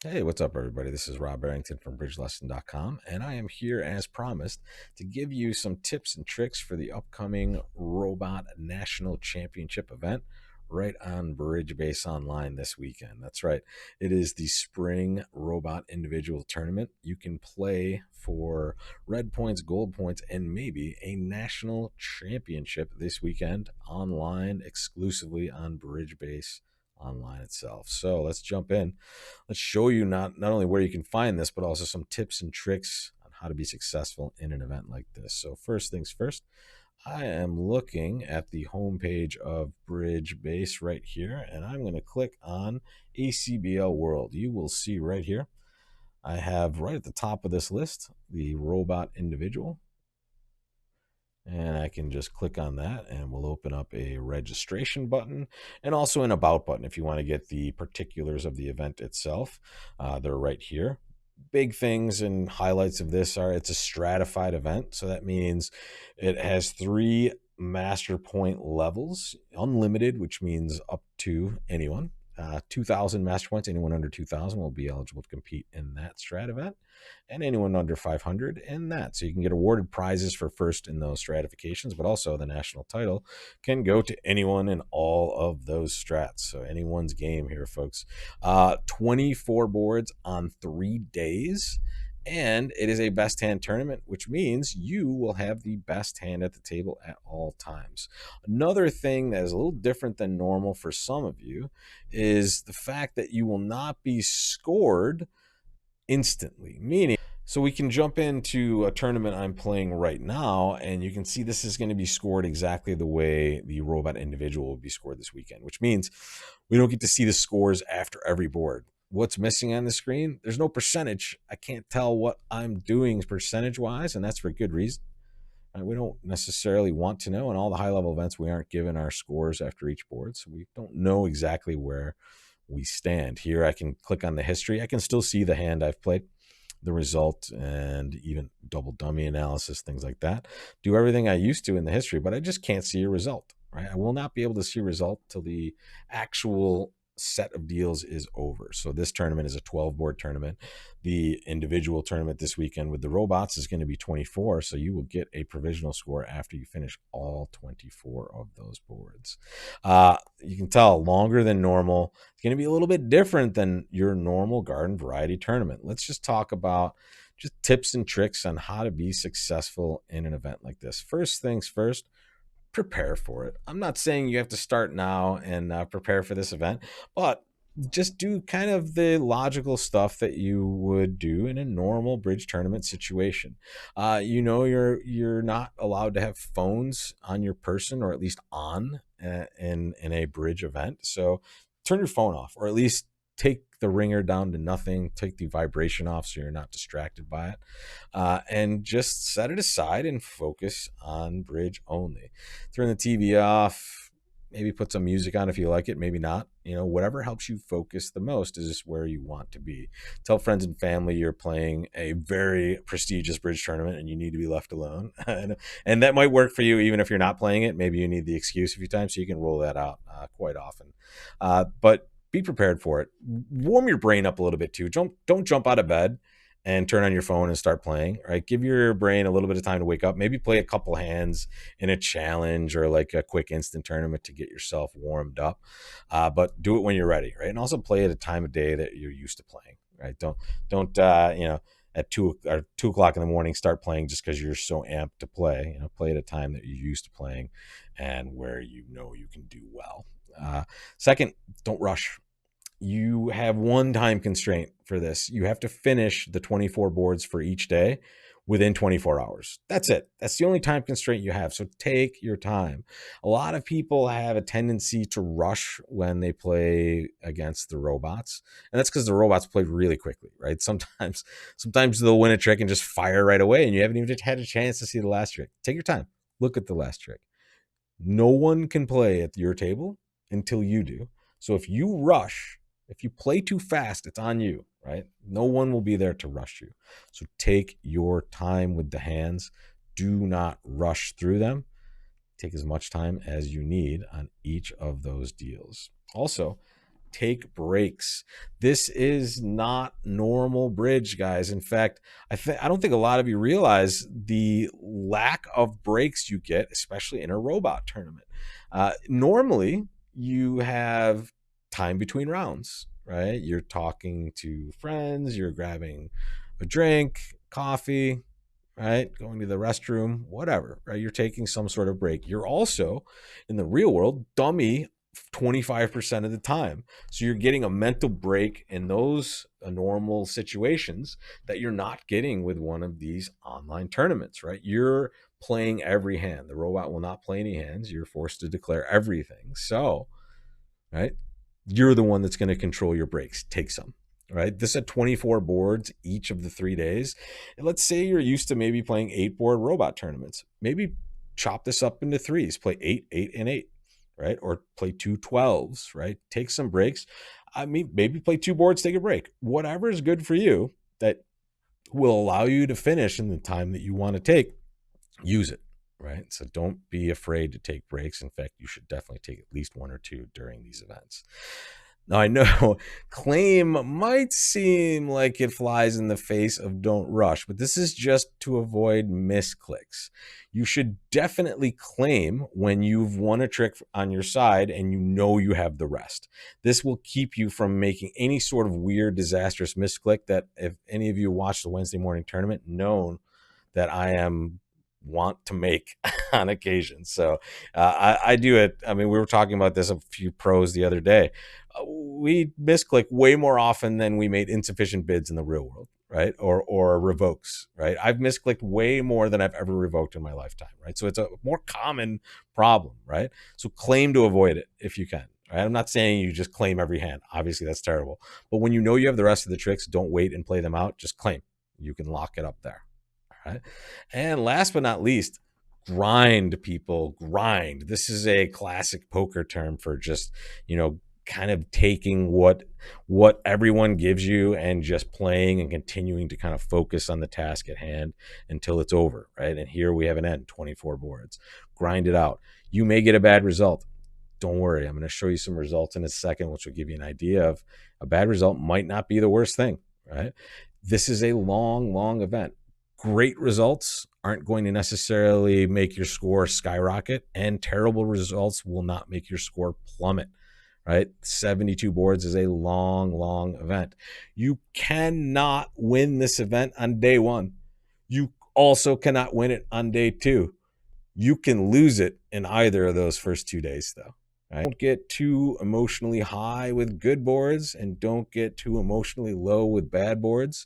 Hey, what's up, everybody? This is Rob Barrington from bridgelesson.com, and I am here as promised to give you some tips and tricks for the upcoming Robot National Championship event right on Bridge Base Online this weekend. That's right, it is the Spring Robot Individual Tournament. You can play for red points, gold points, and maybe a national championship this weekend online exclusively on Bridge Base Online itself. So let's jump in. Let's show you not only where you can find this, but also some tips and tricks on how to be successful in an event like this. So first things first, I am looking at the homepage of Bridge Base right here, and I'm going to click on ACBL World. You will see right here, I have right at the top of this list, the Robot Individual. And I can just click on that and we'll open up a registration button and also an about button if you want to get the particulars of the event itself. They're right here. Big things and highlights of this are it's a stratified event. So that means it has 3 master point levels, unlimited, which means up to anyone. 2,000 master points. Anyone under 2,000 will be eligible to compete in that strat event, and anyone under 500 in that. So you can get awarded prizes for first in those stratifications, but also the national title can go to anyone in all of those strats. So anyone's game here, folks. 24 boards on 3 days. And it is a best hand tournament, which means you will have the best hand at the table at all times. Another thing that is a little different than normal for some of you is the fact that you will not be scored instantly, meaning, so we can jump into a tournament I'm playing right now, and you can see this is going to be scored exactly the way the Robot Individual will be scored this weekend, which means we don't get to see the scores after every board. What's missing on the screen? There's no percentage. I can't tell what I'm doing percentage wise, and that's for good reason. We don't necessarily want to know. In all the high level events, we aren't given our scores after each board, so we don't know exactly where we stand. Here I can click on the history. I can still see the hand I've played, the result, and even double dummy analysis, things like that. Do everything I used to in the history, but I just can't see a result, right? I will not be able to see a result till the actual set of deals is over. So this tournament is a 12 board tournament. The individual tournament this weekend with the robots is going to be 24. So you will get a provisional score after you finish all 24 of those boards. You can tell longer than normal. It's going to be a little bit different than your normal garden variety tournament. Let's just talk about just tips and tricks on how to be successful in an event like this. First things first, prepare for it. I'm not saying you have to start now and prepare for this event, but just do kind of the logical stuff that you would do in a normal bridge tournament situation. You're not allowed to have phones on your person, or at least on in a bridge event. So turn your phone off, or at least take the ringer down to nothing, take the vibration off so you're not distracted by it, and just set it aside and focus on bridge only. Turn the TV off, maybe put some music on if you like it, maybe not. Whatever helps you focus the most is where you want to be. Tell friends and family you're playing a very prestigious bridge tournament and you need to be left alone. And that might work for you even if you're not playing it. Maybe you need the excuse a few times, so you can roll that out quite often. But be prepared for it. Warm your brain up a little bit too. Don't jump out of bed and turn on your phone and start playing, right? Give your brain a little bit of time to wake up. Maybe play a couple hands in a challenge or like a quick instant tournament to get yourself warmed up. But do it when you're ready, right? And also play at a time of day that you're used to playing, right? Don't at 2 o'clock in the morning start playing just because you're so amped to play. Play at a time that you're used to playing and where you can do well. Second, don't rush. You have one time constraint for this. You have to finish the 24 boards for each day within 24 hours. That's it. That's the only time constraint you have. So take your time. A lot of people have a tendency to rush when they play against the robots. And that's because the robots play really quickly, right? Sometimes they'll win a trick and just fire right away, and you haven't even had a chance to see the last trick. Take your time. Look at the last trick. No one can play at your table until you do. So if you rush, if you play too fast, it's on you, right? No one will be there to rush you. So take your time with the hands. Do not rush through them. Take as much time as you need on each of those deals. Also, take breaks. This is not normal bridge, guys. In fact, I don't think a lot of you realize the lack of breaks you get, especially in a robot tournament. Normally, you have time between rounds, right? You're talking to friends, you're grabbing a drink, coffee, right? Going to the restroom, whatever, right? You're taking some sort of break. You're also in the real world dummy 25% of the time. So you're getting a mental break in those normal situations that you're not getting with one of these online tournaments, right? You're playing every hand. The robot will not play any hands. You're forced to declare everything. So, right, you're the one that's going to control your breaks. Take some. Right, this at 24 boards each of the 3 days. And let's say you're used to maybe playing 8-board robot tournaments. Maybe chop this up into threes. Play 8, 8, and 8, right? Or play 2 12s, right? Take some breaks. I mean, maybe play 2 boards, take a break. Whatever is good for you that will allow you to finish in the time that you want to take, use it, right? So don't be afraid to take breaks. In fact, you should definitely take at least 1 or 2 during these events. Now, I know claim might seem like it flies in the face of don't rush, but this is just to avoid misclicks. You should definitely claim when you've won a trick on your side and you know you have the rest. This will keep you from making any sort of weird, disastrous misclick that if any of you watch the Wednesday morning tournament, know that I am want to make on occasion. So I do it. I mean, we were talking about this a few pros the other day. We misclick way more often than we made insufficient bids in the real world, right? Or revokes, right? I've misclicked way more than I've ever revoked in my lifetime, right? So it's a more common problem, right? So claim to avoid it if you can. Right? I'm not saying you just claim every hand. Obviously, that's terrible. But when you know you have the rest of the tricks, don't wait and play them out. Just claim. You can lock it up there. All right. And last but not least, grind, people. Grind. This is a classic poker term for just, kind of taking what everyone gives you and just playing and continuing to kind of focus on the task at hand until it's over, right? And here we have an end, 24 boards. Grind it out. You may get a bad result. Don't worry. I'm going to show you some results in a second, which will give you an idea of a bad result might not be the worst thing, right? This is a long, long event. Great results aren't going to necessarily make your score skyrocket, and terrible results will not make your score plummet. Right? 72 boards is a long, long event. You cannot win this event on day 1. You also cannot win it on day 2. You can lose it in either of those first 2 days, though. Right? Don't get too emotionally high with good boards and don't get too emotionally low with bad boards.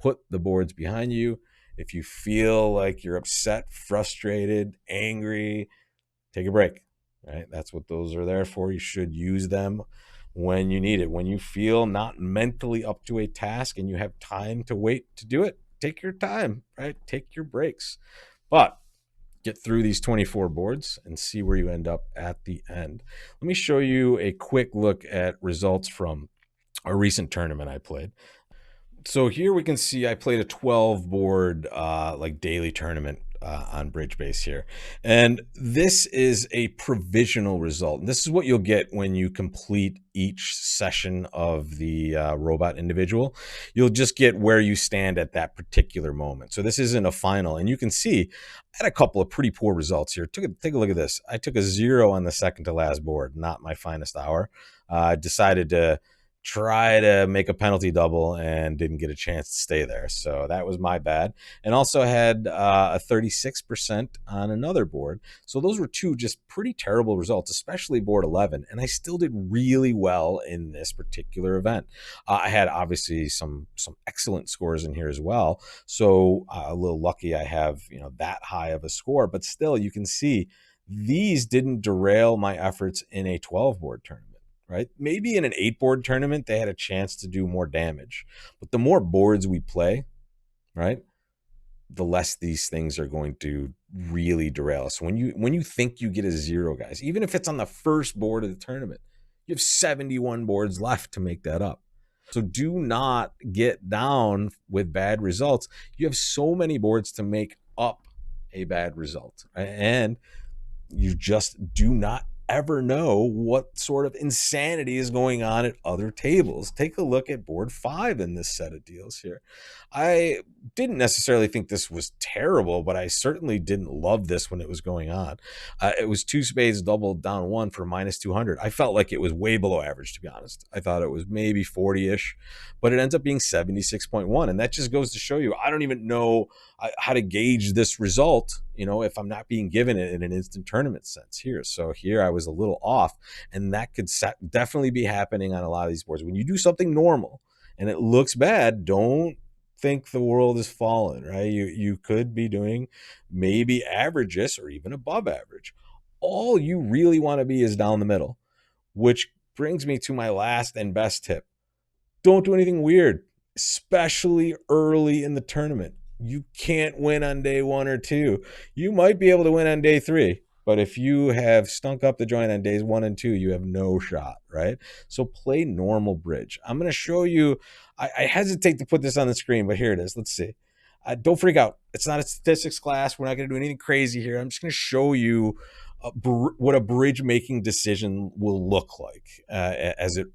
Put the boards behind you. If you feel like you're upset, frustrated, angry, take a break. Right? That's what those are there for. You should use them when you need it. When you feel not mentally up to a task and you have time to wait to do it, take your time, right? Take your breaks. But get through these 24 boards and see where you end up at the end. Let me show you a quick look at results from a recent tournament I played. So here we can see I played a 12 board like daily tournament on Bridge Base here. And this is a provisional result. And this is what you'll get when you complete each session of the robot individual. You'll just get where you stand at that particular moment. So this isn't a final. And you can see I had a couple of pretty poor results here. Take a look at this. I took a 0 on the second to last board, not my finest hour. Decided to try to make a penalty double and didn't get a chance to stay there. So that was my bad. And also had a 36% on another board. So those were 2 just pretty terrible results, especially board 11. And I still did really well in this particular event. I had obviously some excellent scores in here as well. So a little lucky I have, that high of a score, but still you can see these didn't derail my efforts in a 12 board tournament. Right? Maybe in an 8-board tournament, they had a chance to do more damage. But the more boards we play, right, the less these things are going to really derail us. When you think you get a 0, guys, even if it's on the first board of the tournament, you have 71 boards left to make that up. So do not get down with bad results. You have so many boards to make up a bad result. Right? And you just do not ever know what sort of insanity is going on at other tables. Take a look at board 5 in this set of deals here. I didn't necessarily think this was terrible, but I certainly didn't love this when it was going on. It was 2 spades doubled down 1 for minus 200. I felt like it was way below average, to be honest. I thought it was maybe 40-ish, but it ends up being 76.1. And that just goes to show you, I don't even know how to gauge this result, if I'm not being given it in an instant tournament sense here. So here I was a little off, and that could definitely be happening on a lot of these boards. When you do something normal and it looks bad, don't think the world is falling, right? You could be doing maybe averages or even above average. All you really want to be is down the middle, which brings me to my last and best tip. Don't do anything weird, especially early in the tournament. You can't win on day 1 or 2. You might be able to win on day 3, but if you have stunk up the joint on days 1 and 2, you have no shot, right? So play normal bridge. I'm going to show you. I hesitate to put this on the screen, but here it is. Let's see. Don't freak out. It's not a statistics class. We're not going to do anything crazy here. I'm just going to show you what a bridge making decision will look like as it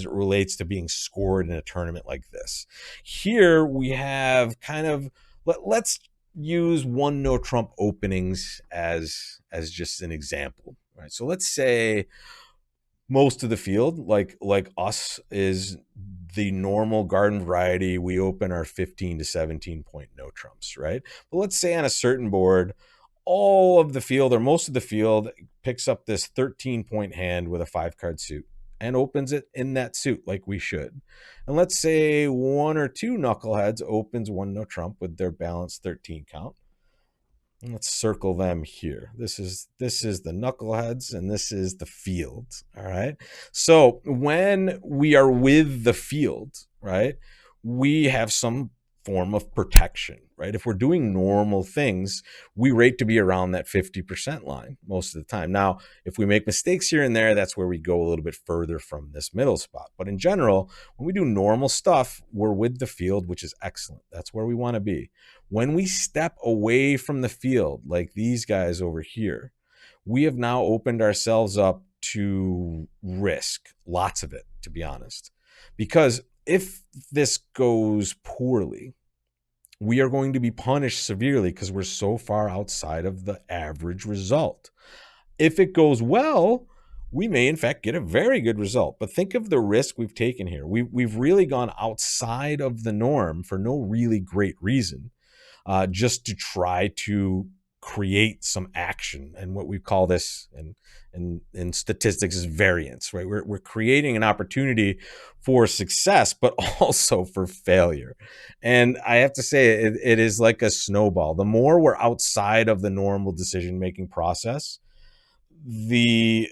relates to being scored in a tournament like this. Here we have kind of, let's use 1 no trump openings as just an example, right? So let's say most of the field, like us, is the normal garden variety. We open our 15 to 17 point no trumps, right? But let's say on a certain board, all of the field or most of the field picks up this 13 point hand with a 5-card suit and opens it in that suit like we should. And let's say 1 or 2 knuckleheads opens 1 no trump with their balanced 13 count. And let's circle them here. This is the knuckleheads and this is the field. All right. So when we are with the field, right, we have some form of protection, right? If we're doing normal things, we rate to be around that 50% line most of the time. Now, if we make mistakes here and there, that's where we go a little bit further from this middle spot. But in general, when we do normal stuff, we're with the field, which is excellent. That's where we want to be. When we step away from the field, like these guys over here, we have now opened ourselves up to risk, lots of it, to be honest. Because if this goes poorly, we are going to be punished severely because we're so far outside of the average result. If it goes well, we may in fact get a very good result. But think of the risk we've taken here. We've really gone outside of the norm for no really great reason, just to try to create some action. And what we call this in statistics is variance, right? We're creating an opportunity for success, but also for failure. And I have to say, it is like a snowball. The more we're outside of the normal decision-making process, the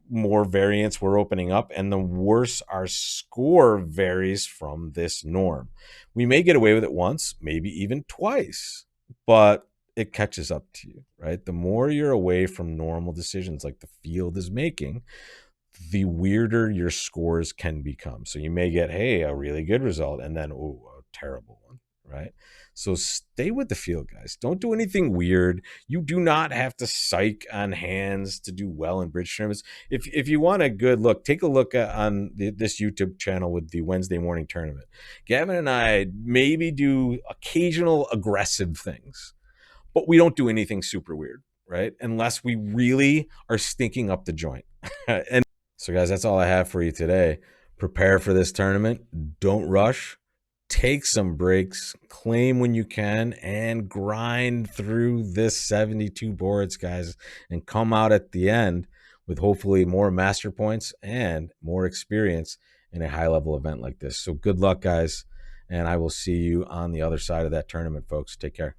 more variance we're opening up, and the worse our score varies from this norm. We may get away with it once, maybe even twice, but it catches up to you, right? The more you're away from normal decisions like the field is making, the weirder your scores can become. So you may get, hey, a really good result, and then, oh, a terrible one, right? So stay with the field, guys. Don't do anything weird. You do not have to psych on hands to do well in bridge tournaments. If you want a good look, take a look on this YouTube channel with the Wednesday morning tournament. Gavin and I maybe do occasional aggressive things, but we don't do anything super weird, right? Unless we really are stinking up the joint. And so, guys, that's all I have for you today. Prepare for this tournament. Don't rush. Take some breaks, claim when you can, and grind through this 72 boards, guys, and come out at the end with hopefully more master points and more experience in a high-level event like this. So good luck, guys, and I will see you on the other side of that tournament, folks. Take care.